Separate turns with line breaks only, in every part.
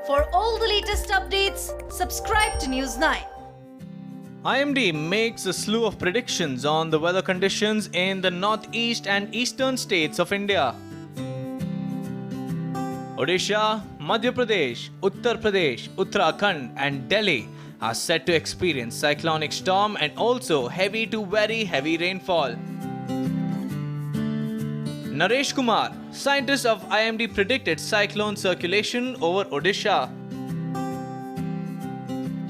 For all the latest updates, subscribe to News 9.
IMD makes a slew of predictions on the weather conditions in the northeast and eastern states of India. Odisha, Madhya Pradesh, Uttar Pradesh, Uttarakhand and Delhi are set to experience cyclonic storm and also heavy to very heavy rainfall. Naresh Kumar, scientist of IMD, predicted cyclone circulation over Odisha.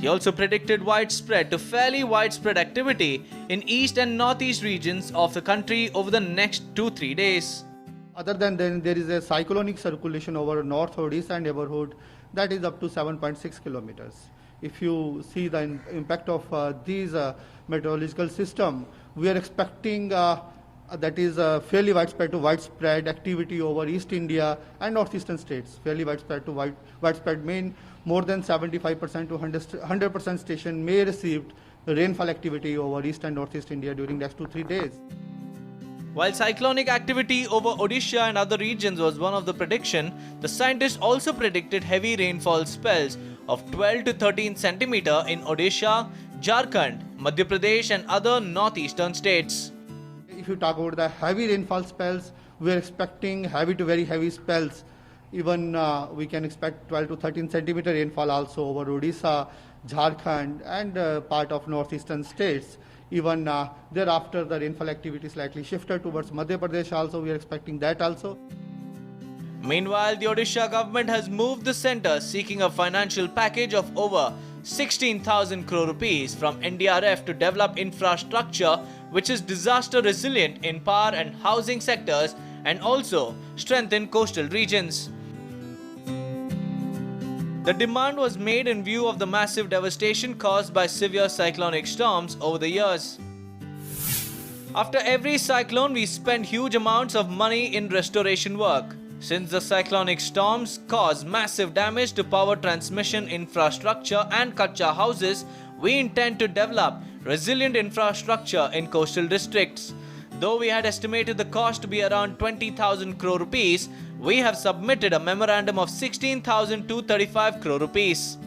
He also predicted widespread to fairly widespread activity in east and northeast regions of the country over the next 2-3 days.
Other than then, there is a cyclonic circulation over North Odisha neighborhood that is up to 7.6 kilometers. If you see the impact of these meteorological system, we are expecting that is fairly widespread to widespread activity over East India and northeastern states. Fairly widespread to widespread mean more than 75% to 100% station may receive rainfall activity over East and Northeast India during next 2-3 days.
While cyclonic activity over Odisha and other regions was one of the prediction, the scientists also predicted heavy rainfall spells of 12 to 13 centimeter in Odisha, Jharkhand, Madhya Pradesh and other northeastern states.
If you talk about the heavy rainfall spells, we are expecting heavy to very heavy spells. Even we can expect 12 to 13 centimeter rainfall also over Odisha, Jharkhand and part of northeastern states. Even thereafter the rainfall activity slightly shifted towards Madhya Pradesh also, we are expecting that also.
Meanwhile, the Odisha government has moved the centre seeking a financial package of over 16,000 crore rupees from NDRF to develop infrastructure which is disaster resilient in power and housing sectors and also strengthen coastal regions. The demand was made in view of the massive devastation caused by severe cyclonic storms over the years. After every cyclone, we spend huge amounts of money in restoration work. Since the cyclonic storms cause massive damage to power transmission infrastructure and kacha houses, we intend to develop resilient infrastructure in coastal districts. Though we had estimated the cost to be around 20,000 crore rupees, we have submitted a memorandum of 16,235 crore rupees.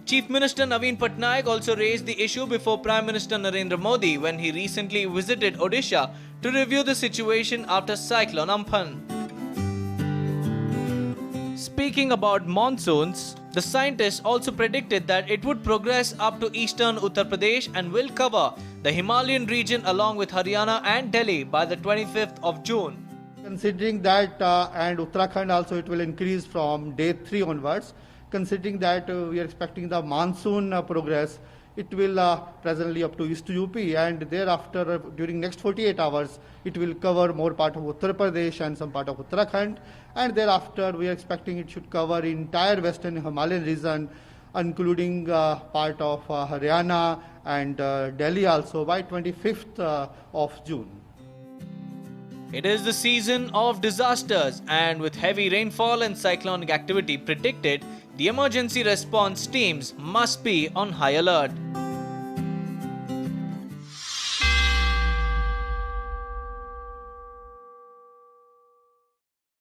Chief Minister Naveen Patnaik also raised the issue before Prime Minister Narendra Modi when he recently visited Odisha to review the situation after Cyclone Amphan. Speaking about monsoons, the scientists also predicted that it would progress up to eastern Uttar Pradesh and will cover the Himalayan region along with Haryana and Delhi by the 25th of June.
Considering that and Uttarakhand also it will increase from day 3 onwards. Considering that we are expecting the monsoon progress, it will presently up to East UP and thereafter during next 48 hours it will cover more part of Uttar Pradesh and some part of Uttarakhand and thereafter we are expecting it should cover entire western Himalayan region including part of Haryana and Delhi also by 25th of June.
It is the season of disasters and with heavy rainfall and cyclonic activity predicted, the emergency response teams must be on high alert.